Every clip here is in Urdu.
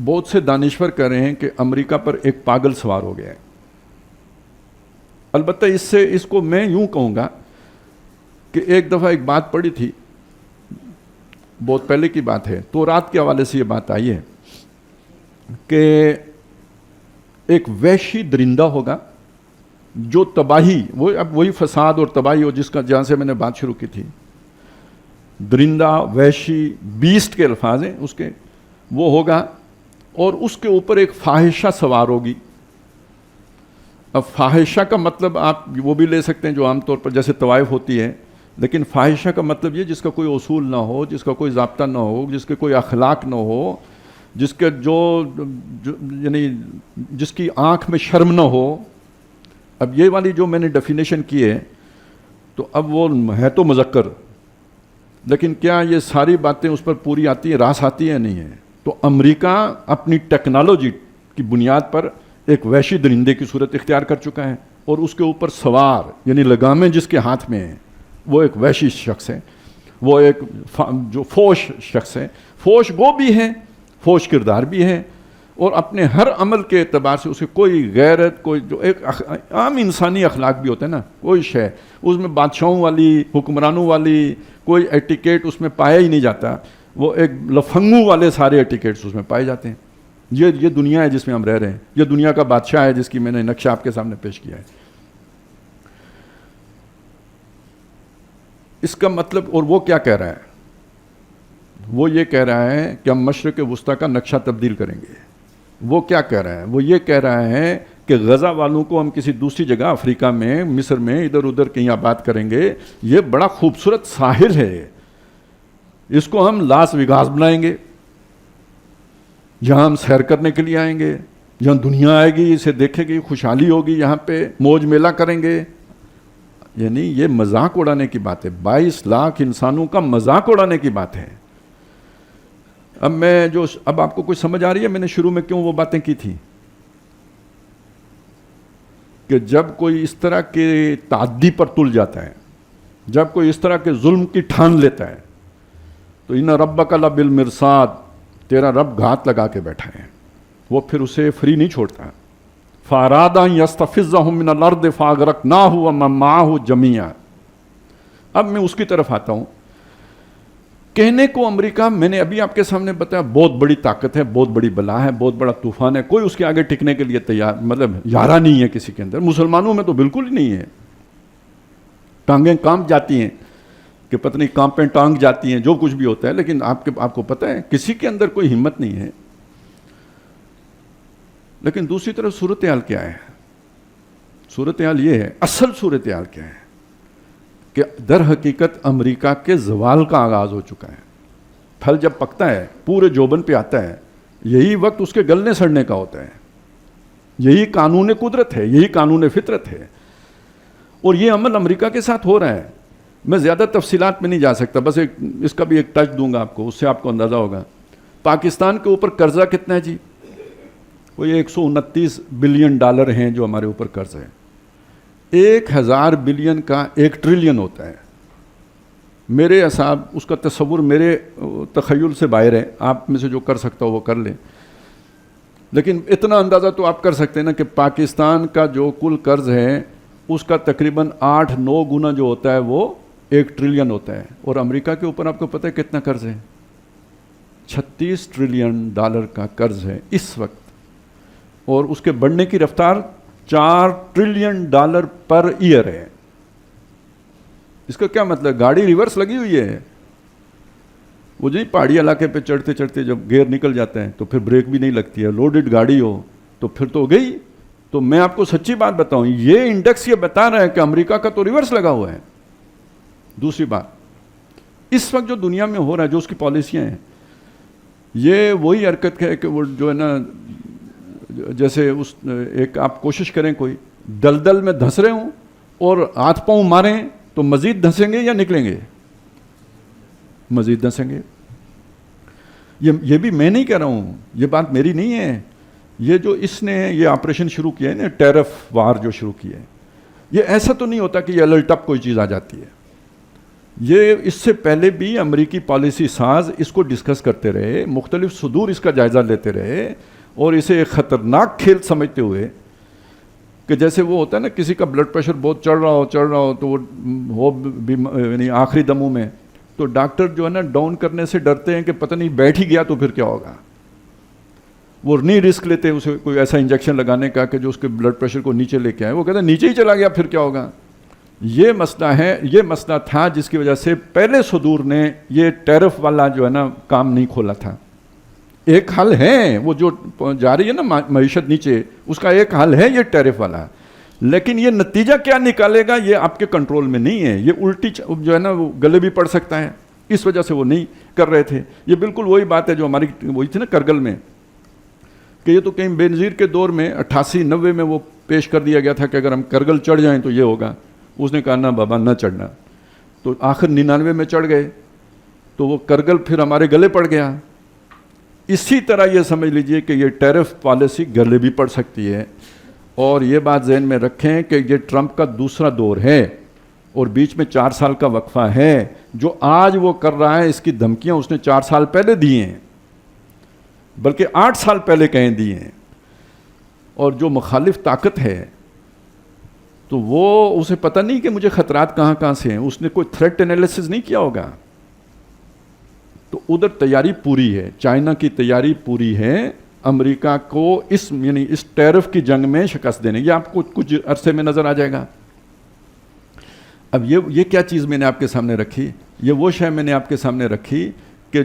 بہت سے دانشور کہہ رہے ہیں کہ امریکہ پر ایک پاگل سوار ہو گیا ہے. البتہ اس کو میں یوں کہوں گا کہ ایک دفعہ ایک بات پڑھی تھی، بہت پہلے کی بات ہے، تورات کے حوالے سے یہ بات آئی ہے کہ ایک وحشی درندہ ہوگا جو تباہی، وہی فساد اور تباہی ہو جہاں سے میں نے بات شروع کی تھی. درندہ، وحشی، بیسٹ کے الفاظ ہیں اس کے، وہ ہوگا اور اس کے اوپر ایک فاحشہ سوار ہوگی. اب فاحشہ کا مطلب آپ وہ بھی لے سکتے ہیں جو عام طور پر جیسے طوائف ہوتی ہے، لیکن فاحشہ کا مطلب یہ جس کا کوئی اصول نہ ہو، جس کا کوئی ضابطہ نہ ہو، جس کے کوئی اخلاق نہ ہو، جس کے یعنی جس کی آنکھ میں شرم نہ ہو. اب یہ والی جو میں نے ڈیفینیشن کی ہے تو اب وہ ہے تو مذکر، لیکن کیا یہ ساری باتیں اس پر پوری آتی ہیں، راس آتی ہیں؟ نہیں ہے. تو امریکہ اپنی ٹیکنالوجی کی بنیاد پر ایک وحشی درندے کی صورت اختیار کر چکا ہے، اور اس کے اوپر سوار یعنی لگامیں جس کے ہاتھ میں ہیں وہ ایک وحشی شخص ہے، وہ ایک جو فوش شخص ہے، فوش گو بھی ہے، فوش کردار بھی ہے، اور اپنے ہر عمل کے اعتبار سے اسے کوئی غیرت، کوئی جو ایک عام انسانی اخلاق بھی ہوتا ہے نا، کوئی شے اس میں بادشاہوں والی، حکمرانوں والی کوئی ایٹیکیٹ اس میں پایا ہی نہیں جاتا. وہ ایک لفنگوں والے سارے ایٹیکیٹس اس میں پائے جاتے ہیں. یہ دنیا ہے جس میں ہم رہ رہے ہیں، یہ دنیا کا بادشاہ ہے جس کی میں نے نقشہ آپ کے سامنے پیش کیا ہے. اس کا مطلب، اور وہ کیا کہہ رہا ہے؟ وہ یہ کہہ رہا ہے کہ ہم مشرق وسطیٰ کا نقشہ تبدیل کریں گے. وہ کیا کہہ رہا ہے؟ وہ یہ کہہ رہا ہے کہ غزہ والوں کو ہم کسی دوسری جگہ افریقہ میں، مصر میں، ادھر ادھر کہیں آباد کریں گے. یہ بڑا خوبصورت ساحل ہے، اس کو ہم لاس ویگاس بنائیں گے، یہاں ہم سیر کرنے کے لیے آئیں گے، یہاں دنیا آئے گی، اسے دیکھے گی، خوشحالی ہوگی، یہاں پہ موج میلہ کریں گے. یعنی یہ مذاق اڑانے کی بات ہے، 22 لاکھ انسانوں کا مذاق اڑانے کی بات ہے. اب آپ کو کچھ سمجھ آ رہی ہے میں نے شروع میں کیوں وہ باتیں کی تھی؟ کہ جب کوئی اس طرح کے تعدی پر تل جاتا ہے، جب کوئی اس طرح کے ظلم کی ٹھان لیتا ہے، تو ان ربک لبالمرصاد، تیرا رب گھات لگا کے بیٹھا ہے، وہ پھر اسے فری نہیں چھوڑتا. فَأَرَادَ أَن يَسْتَفِزَّهُم مِّنَ الْأَرْضِ فَأَغْرَقْنَاهُ وَمَن مَّعَهُ جَمِيعًا. اب میں اس کی طرف آتا ہوں. کہنے کو امریکہ، میں نے ابھی آپ کے سامنے بتایا، بہت بڑی طاقت ہے، بہت بڑی بلا ہے، بہت بڑا طوفان ہے، کوئی اس کے آگے ٹکنے کے لیے تیار، مطلب یارہ نہیں ہے کسی کے اندر. مسلمانوں میں تو بالکل ہی نہیں ہے. ٹانگیں کانپ جاتی ہیں کہ پتہ نہیں کانپیں ٹانگ جاتی ہیں، جو کچھ بھی ہوتا ہے، لیکن آپ کو پتہ ہے کسی کے اندر کوئی ہمت نہیں ہے. لیکن دوسری طرف صورتحال کیا ہے؟ صورتحال یہ ہے، اصل صورتحال کیا ہے کہ در حقیقت امریکہ کے زوال کا آغاز ہو چکا ہے. پھل جب پکتا ہے، پورے جوبن پہ آتا ہے، یہی وقت اس کے گلنے سڑنے کا ہوتا ہے. یہی قانون قدرت ہے، یہی قانون فطرت ہے، اور یہ عمل امریکہ کے ساتھ ہو رہا ہے. میں زیادہ تفصیلات میں نہیں جا سکتا، بس اس کا بھی ایک ٹچ دوں گا آپ کو، اس سے آپ کو اندازہ ہوگا. پاکستان کے اوپر قرضہ کتنا ہے جی؟ وہ یہ $129 بلین ہیں جو ہمارے اوپر قرض ہے. 1000 بلین کا 1 ٹریلین ہوتا ہے. میرے حساب، اس کا تصور میرے تخیل سے باہر ہے، آپ میں سے جو کر سکتا ہو وہ کر لیں، لیکن اتنا اندازہ تو آپ کر سکتے ہیں نا کہ پاکستان کا جو کل قرض ہے اس کا تقریباً 8-9 گنا جو ہوتا ہے وہ 1 ٹریلین ہوتا ہے. اور امریکہ کے اوپر آپ کو پتہ ہے کتنا قرض ہے؟ $36 ٹریلین کا قرض ہے اس وقت، اور اس کے بڑھنے کی رفتار $4 ٹریلین پر ایئر ہے. اس کا کیا مطلب؟ گاڑی ریورس لگی ہوئی ہے. وہ جو پہاڑی علاقے پہ چڑھتے چڑھتے جب گیئر نکل جاتے ہیں تو پھر بریک بھی نہیں لگتی ہے، لوڈڈ گاڑی ہو تو پھر تو گئی. تو میں آپ کو سچی بات بتاؤں، یہ انڈیکس یہ بتا رہا ہے کہ امریکہ کا تو ریورس لگا ہوا ہے. دوسری بات، اس وقت جو دنیا میں ہو رہا ہے، جو اس کی پالیسیاں ہیں، یہ وہی حرکت ہے کہ وہ جو ہے نا، جیسے ایک آپ کوشش کریں کوئی دلدل میں دھس رہے ہوں اور ہاتھ پاؤں ماریں تو مزید دھسیں گے یا نکلیں گے؟ مزید دھسیں گے. یہ بھی میں نہیں کہہ رہا ہوں، یہ بات میری نہیں ہے. یہ جو اس نے یہ آپریشن شروع کیا ہے نا، ٹیرف وار جو شروع کیا ہے، یہ ایسا تو نہیں ہوتا کہ یہ الٹپ کوئی چیز آ جاتی ہے. یہ اس سے پہلے بھی امریکی پالیسی ساز اس کو ڈسکس کرتے رہے، مختلف صدور اس کا جائزہ لیتے رہے، اور اسے ایک خطرناک کھیل سمجھتے ہوئے کہ جیسے وہ ہوتا ہے نا کسی کا بلڈ پریشر بہت چڑھ رہا ہو تو وہ یعنی آخری دموں میں تو ڈاکٹر جو ہے نا ڈاؤن کرنے سے ڈرتے ہیں کہ پتہ نہیں بیٹھ ہی گیا تو پھر کیا ہوگا، وہ نہیں رسک لیتے اسے کوئی ایسا انجیکشن لگانے کا کہ جو اس کے بلڈ پریشر کو نیچے لے کے آئے، وہ کہتے ہیں نیچے ہی چلا گیا پھر کیا ہوگا۔ یہ مسئلہ ہے، یہ مسئلہ تھا جس کی وجہ سے پہلے صدور نے یہ ٹیرف والا جو ہے نا کام نہیں کھولا تھا۔ ایک حل ہے وہ جو جا رہی ہے نا معیشت نیچے، اس کا ایک حل ہے یہ ٹیرف والا، لیکن یہ نتیجہ کیا نکالے گا یہ آپ کے کنٹرول میں نہیں ہے، یہ الٹی جو ہے نا وہ گلے بھی پڑ سکتا ہے، اس وجہ سے وہ نہیں کر رہے تھے۔ یہ بالکل وہی بات ہے جو ہماری وہی تھی نا کرگل میں، کہ یہ تو کہیں بے نظیر کے دور میں 88-90 میں وہ پیش کر دیا گیا تھا کہ اگر ہم کرگل چڑھ جائیں تو یہ ہوگا، اس نے کہا نہ بابا نہ چڑھنا، تو آخر 99 میں چڑھ گئے تو وہ کرگل پھر ہمارے گلے پڑ گیا۔ اسی طرح یہ سمجھ لیجئے کہ یہ ٹیرف پالیسی گلے بھی پڑ سکتی ہے، اور یہ بات ذہن میں رکھیں کہ یہ ٹرمپ کا دوسرا دور ہے اور بیچ میں 4 سال کا وقفہ ہے۔ جو آج وہ کر رہا ہے اس کی دھمکیاں اس نے 4 سال پہلے دی ہیں، بلکہ 8 سال پہلے کہیں دی ہیں، اور جو مخالف طاقت ہے تو وہ اسے پتہ نہیں کہ مجھے خطرات کہاں سے ہیں، اس نے کوئی تھریٹ انالیسس نہیں کیا ہوگا، تو ادھر تیاری پوری ہے، چائنا کی تیاری پوری ہے امریکہ کو یعنی اس ٹیرف کی جنگ میں شکست دینے۔ یہ آپ کو کچھ عرصے میں نظر آ جائے گا۔ اب یہ کیا چیز میں نے آپ کے سامنے رکھی، یہ وہ شے میں نے آپ کے سامنے رکھی کہ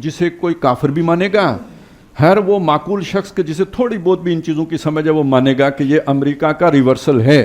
جسے کوئی کافر بھی مانے گا، ہر وہ معقول شخص کے جسے تھوڑی بہت بھی ان چیزوں کی سمجھ ہے وہ مانے گا کہ یہ امریکہ کا ریورسل ہے۔